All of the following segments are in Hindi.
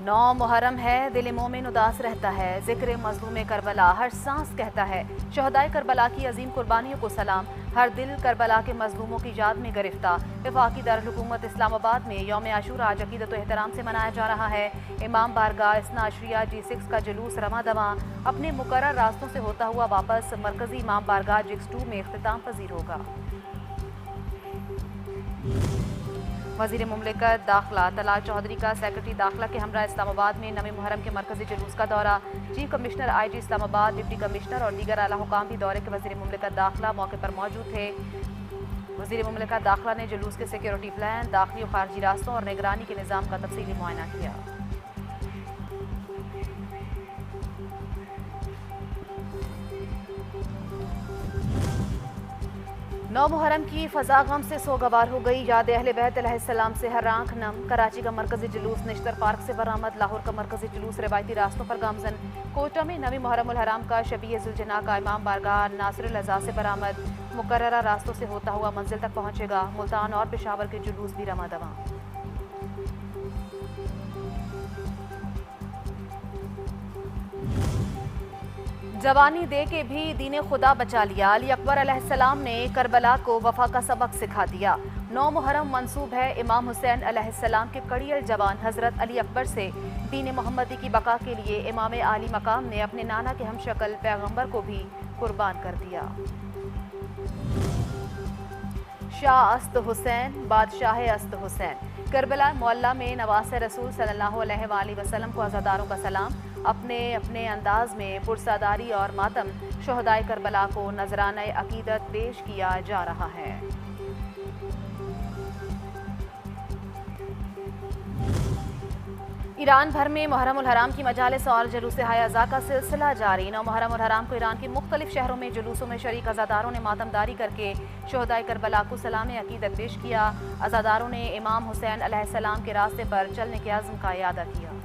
9 मुहर्रम है, दिल मोमिन उदास रहता है। जिक्र मज़लूम करबला हर सांस कहता है। शहदाए करबला की अजीम कुर्बानियों को सलाम। हर दिल करबला के मजलूमों की याद में गिरफ्तार। वफाकी दारुल-हुकूमत इस्लामाबाद में यौम आशूरा आज अकीदत व एहतराम से मनाया जा रहा है। इमाम बारगाह इस्ना अशरिया G6 का जुलूस रमा दवा अपने मुकर्रर रास्तों से होता हुआ वापस मरकजी इमाम बारगाह G2 में इख्तिताम पजीर होगा। वज़ीर मुमलिकत दाखिला तलाल चौधरी का सेक्रेटरी दाखिला के हमरा इस्लामाबाद में 9 मुहर्रम के मरकजी जुलूस का दौरा। Chief commissioner IG Islamabad, deputy commissioner और दीगर आला हुकाम भी दौरे के वज़ीर मुमलिकत दाखिला मौके पर मौजूद थे। वज़ीर मुमलिकत दाखिला ने जुलूस के सिक्योरिटी प्लान, दाखिली और खारजी रास्तों और निगरानी के निज़ाम का तफसीली मुआयना किया। नौ मुहर्रम की फ़ज़ा गम से सोगवार हो गई। याद अहले बैत अलैहिस्सलाम से हर आँख नम। कराची का मरकजी जुलूस निश्तर पार्क से बरामद। लाहौर का मरकजी जुलूस रवायती रास्तों पर गामजन। कोटा में 9 मुहर्रम उल हराम का शबीह जुलजना का इमाम बारगाह नासिरुल अज़ा से बरामद। मुकर्ररा रास्तों से होता हुआ मंजिल तक पहुँचेगा। मुल्तान और पेशावर के जुलूस भी रमा दवा। जवानी दे के भी दीन खुदा बचा लिया। अली अकबर अलैहिस्सलाम ने करबला को वफा का सबक सिखा दिया। 9 मुहर्रम मंसूब है इमाम हुसैन अलैहिस्सलाम के कड़ियल जवान हजरत अली अकबर से। दीन मोहम्मदी की बका के लिए इमाम आली मकाम ने अपने नाना के हमशक्ल पैगंबर को भी कुर्बान कर दिया। शाह अस्त हुसैन बादशाह अस्त हुसैन। करबला मोहल्ला में नवासे रसूल सल्लल्लाहु अलैहि वसल्लम को अज़ादारों का सलाम। अपने अपने अंदाज में पुरसादारी और मातम शहदाए करबला को नजराना अकीदत पेश किया जा रहा है। ईरान भर में मुहर्रम उल हराम की मजालिस और जुलूस हाय अज़ा का सिलसिला जारी। 9 मुहर्रम उल हराम को ईरान के मुख्तलिफ शहरों में जुलूसों में शरीक अज़ादारों ने मातमदारी करके शहदाए करबला को सलाम अकीदत पेश किया। अज़ादारों ने इमाम हुसैन अलैहिस्सलाम के रास्ते पर चलने के अज़्म का इयादा किया।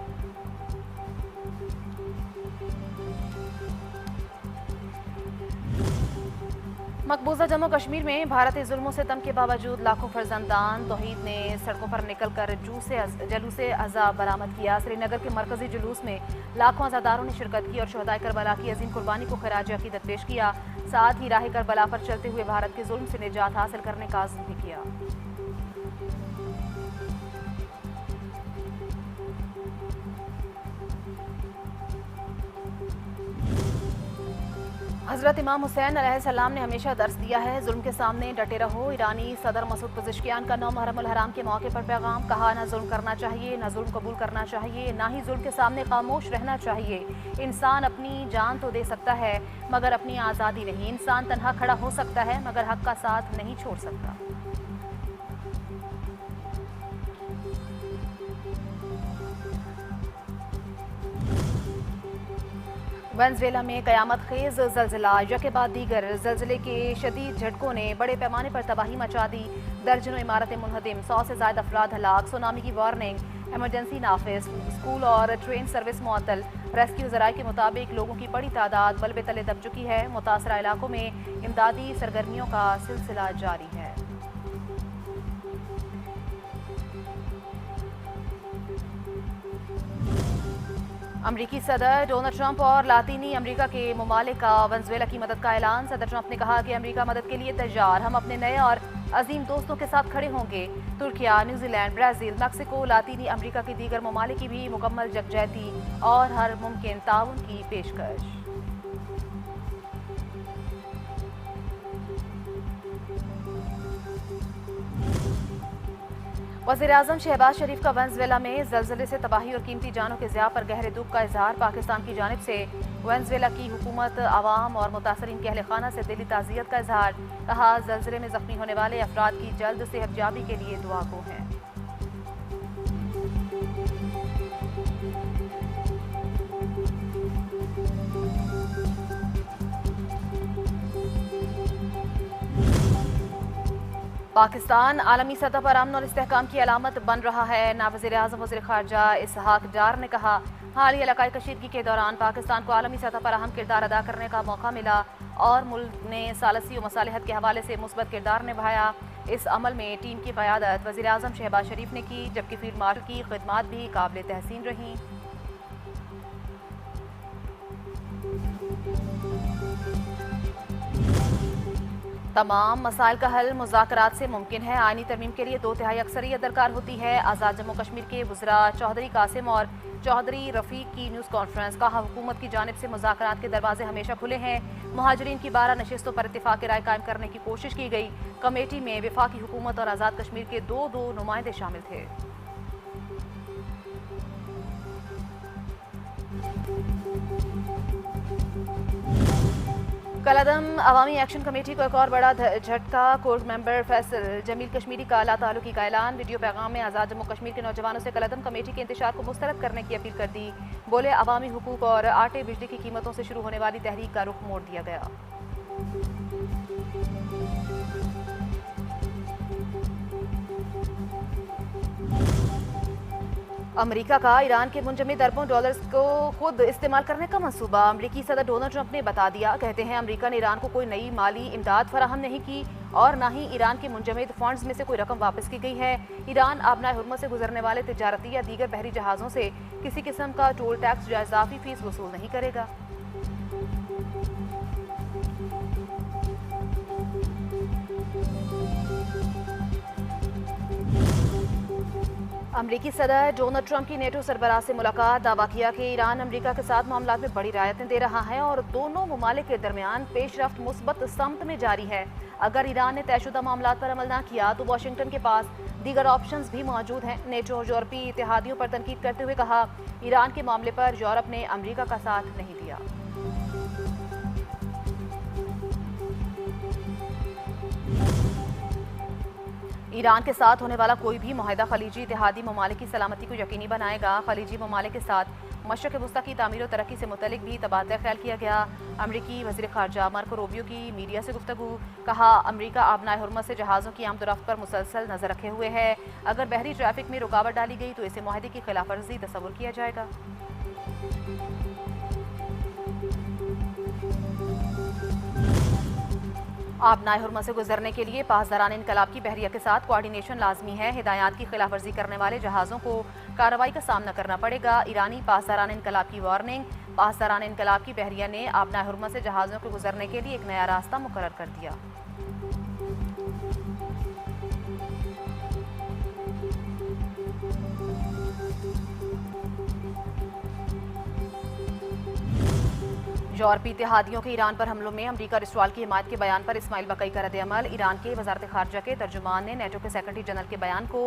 मकबूजा जम्मू कश्मीर में भारतीय जुल्मों से तम के बावजूद लाखों फर्जंदान तौहीद ने सड़कों पर निकल कर जुलूस अज़ा बरामद किया। श्रीनगर के मरकजी जुलूस में लाखों अज़ादारों ने शिरकत की और शहदाए करबला की अजीम कुर्बानी को खराज अकीदत पेश किया। साथ ही राह करबला पर चलते हुए भारत के जुल्म से निजात हासिल करने का अज़्म भी किया। हज़रत इमाम हुसैन अलैहिस्सलाम ने हमेशा दर्स दिया है, जुल्म के सामने डटे रहो। ईरानी सदर मसूद पज़ेश्कियान का 9 मुहर्रम उल हराम के मौके पर पैगाम। कहा, ना जुल्म करना चाहिए, ना जुल्म कबूल करना चाहिए, ना ही जुल्म के सामने खामोश रहना चाहिए। इंसान अपनी जान तो दे सकता है मगर अपनी आज़ादी नहीं। इंसान तन्हा खड़ा हो सकता है मगर हक का साथ नहीं छोड़ सकता। वेनेज़ुएला में कयामत खेज ज़लज़ला। यके बाद दीगर ज़लज़ले के शदीद झटकों ने बड़े पैमाने पर तबाही मचा दी। दर्जनों इमारतें मुनहदिम, 100 से ज़ायद अफराद हलाक। सुनामी की वार्निंग, एमरजेंसी नाफिज, स्कूल और ट्रेन सर्विस मुअत्तल। रेस्क्यू ज़राए के मुताबिक लोगों की बड़ी तादाद मलबे तले दब चुकी है। मुतासरा इलाकों में इमदादी सरगर्मियों का सिलसिला जारी है। अमरीकी सदर डोनाल्ड ट्रंप और लातीनी अमरीका के ममालिक का वेनेज़ुएला की मदद का ऐलान। सदर ट्रंप ने कहा कि अमरीका मदद के लिए तैयार। हम अपने नए और अजीम दोस्तों के साथ खड़े होंगे। तुर्किया, न्यूजीलैंड, ब्राज़ील, मैक्सिको, लातीनी अमरीका के दीगर ममालिक की भी मुकम्मल यकजहती और हर मुमकिन ताउन की पेशकश। वज़ीर-ए-आज़म शहबाज शरीफ का वेनेज़ुएला में ज़लज़ले से तबाही और कीमती जानों के ज़िया पर गहरे दुख का इजहार। पाकिस्तान की जानिब से वेनेज़ुएला की हुकूमत, आवाम और मुतासरीन के अहले खाना से दिली ताज़ियत का इजहार। कहा, ज़लज़ले में ज़ख्मी होने वाले अफराद की जल्द सेहतयाबी के लिए दुआ गो हैं। पाकिस्तान आलमी सतह पर अमन और इस्तेहकाम की अलामत बन रहा है। नायब वज़ीर-ए-आज़म वज़ीर ख़ारजा इसहाक डार ने कहा, हालिया इलाकाई कशीदगी के दौरान पाकिस्तान को आलमी सतह पर अहम किरदार अदा करने का मौका मिला और मुल्क ने सालसी और मसालिहत के हवाले से मुस्बत किरदार निभाया। इस अमल में टीम की क़यादत वज़ीर आज़म शहबाज शरीफ ने की, जबकि फील्ड मार्शल की खिदमात भी काबिल तहसीन रहीं। तमाम मसाइल का हल मुज़ाकरात से मुमकिन है। आईनी तरमीम के लिए 2/3 अक्सरियत दरकार होती है। आज़ाद जम्मू कश्मीर के वज़रा चौधरी कासिम और चौधरी रफ़ीक की न्यूज़ कॉन्फ्रेंस। कहा, हुकूमत की जानिब से मुज़ाकरात के दरवाजे हमेशा खुले हैं। मुहाजिरीन की 12 नशिस्तों पर इत्तेफाक राय कायम करने की कोशिश की गई। कमेटी में वफाकी हुकूमत और आज़ाद कश्मीर के दो नुमाइंदे शामिल थे। कलअदम अवामी एक्शन कमेटी को एक और बड़ा झटका। कोर्ट मेंबर फैसल जमील कश्मीरी का ला ताल्लुकी का ऐलान। वीडियो पैगाम में आज़ाद जम्मू कश्मीर के नौजवानों से कलअदम कमेटी के इंतशार को मुस्तरद करने की अपील कर दी। बोले, अवामी हुकूक और आटे बिजली की कीमतों से शुरू होने वाली तहरीक का रुख मोड़ दिया गया। अमेरिका का ईरान के मुंजमद अरबों डॉलर्स को खुद इस्तेमाल करने का मंसूबा। अमेरिकी सदर डोनाल्ड ट्रंप ने बता दिया। कहते हैं, अमेरिका ने ईरान को कोई नई माली इमदाद फराहम नहीं की और ना ही ईरान के मुंजमद फंड्स में से कोई रकम वापस की गई है। ईरान आबनाए हुर्मुज़ से गुजरने वाले तिजारती या दीगर बहरी जहाज़ों से किसी किस्म का टोल टैक्स या इजाफी फीस वसूल नहीं करेगा। अमरीकी सदर डोनाल्ड ट्रंप की नेटो सरबराह से मुलाकात। दावा किया कि ईरान अमरीका के साथ मामलात में बड़ी रियायतें दे रहा है और दोनों ममालिक के दरमियान पेशरफ्त मुस्बत समत में जारी है। अगर ईरान ने तयशुदा मामलात पर अमल न किया तो वाशिंगटन के पास दीगर ऑप्शंस भी मौजूद हैं। नेटो और यूरोपीय इत्तेहादियों पर तनकीद करते हुए कहा, ईरान के मामले पर यूरोप ने अमरीका का साथ नहीं दिया। ईरान के साथ होने वाला कोई भी मुआहदा खलीजी इत्तेहादी ममालिक की सलामती को यकीनी बनाएगा। खलीजी ममालिक के साथ मशरक़ वस्ता की तामीर और तरक्की से मुतल्लिक भी तबादला ख्याल किया गया। अमरीकी वज़ीर ख़ारजा मार्को रूबियो की मीडिया से गुफ्तगू। कहा, अमरीका आबनाए हुर्मुज़ से जहाज़ों की आमदोरफ्त पर मुसलसल नज़र रखे हुए है। अगर बहरी ट्रैफिक में रुकावट डाली गई तो इसे मुआहदे की खिलाफ वर्जी तस्वुर किया जाएगा। आबनाए हुर्मुज़ से गुजरने के लिए पासदारान इनकलाब की बहरिया के साथ कोऑर्डिनेशन लाजमी है। हिदायत की खिलाफ वर्जी करने वाले जहाज़ों को कार्रवाई का सामना करना पड़ेगा। ईरानी पासदारान इनकलाब की वार्निंग। पासदारान इनकलाब की बहरिया ने आबनाए हुर्मुज़ से जहाज़ों को गुजरने के लिए एक नया रास्ता मुकर्रर कर दिया। यूरोपीय इत्तेहादियों के ईरान पर हमलों में अमरीका और इसराइल की हिमायत के बयान पर इस्माइल बकई का रद्द-ए-अमल। ईरान के वज़ारत ख़ारजा के तर्जुमान ने नेटो के सेक्रेटरी जनरल के बयान को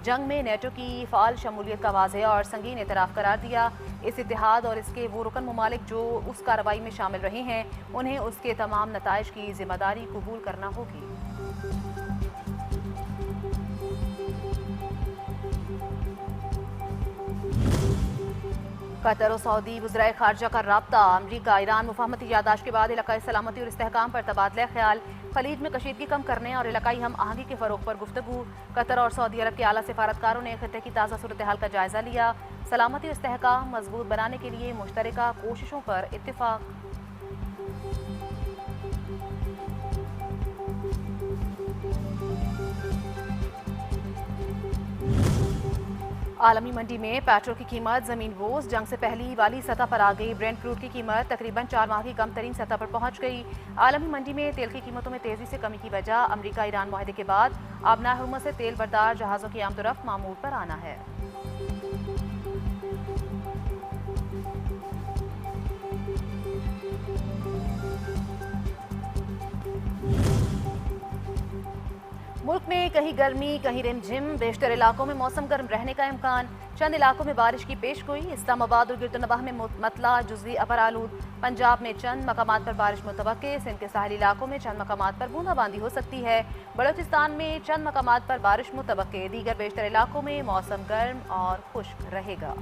जंग में नेटो की फ़ाल शमूलियत का वाज़ेह और संगीन एतराफ़ करार दिया। इस इत्तेहाद और इसके वो रुकन ममालिक जो उस कार्रवाई में शामिल रहे हैं, उन्हें उसके तमाम नताइज की जिम्मेदारी कबूल करना होगी। कतर और सऊदी वज़राए ख़ारजा का राब्ता। अमरीका ईरान मुफाहमती यादाश्त के बाद इलाकाई सलामती और इस्तेहकाम पर तबादला ख्याल। खलीज में कशीदगी कम करने और इलाकाई हम आहंगी के फ़रोग़ पर गुफ्तगू। कतर और सऊदी अरब के आला सिफारतकारों ने खित्ते की ताज़ा सूरत हाल का जायज़ा लिया। सलामती और इस्तेहकाम मजबूत बनाने के लिए मुश्तरका कोशिशों पर इत्तिफ़ाक़। आलमी मंडी में पेट्रोल की कीमत ज़मीन बोझ जंग से पहली वाली सतह पर आ गई। ब्रेंट क्रूड की कीमत तकरीबन 4 माह की कम तरीन सतह पर पहुंच गई। आलमी मंडी में तेल की कीमतों में तेज़ी से कमी की वजह अमरीका ईरान मुआहदे के बाद आबनाए हुर्मुज़ से तेल बरदार जहाज़ों की आमदोरफ्त मामूल पर आना है। मुल्क में कहीं गर्मी कहीं रिमझिम। बेशतर इलाकों में मौसम गर्म रहने का इम्कान। चंद इलाकों में बारिश की पेशगोई। इस्लामाबाद और गिरदनवाह में मतला जुज़वी अबर आलूद। पंजाब में चंद मकामात पर बारिश मुतवक्के। सिंध के साहली इलाकों में चंद मकामात पर बूंदाबांदी हो सकती है। बलोचिस्तान में चंद मकामात पर बारिश मुतवक्के। दीगर बेशतर इलाकों में मौसम गर्म और खुश्क रहेगा।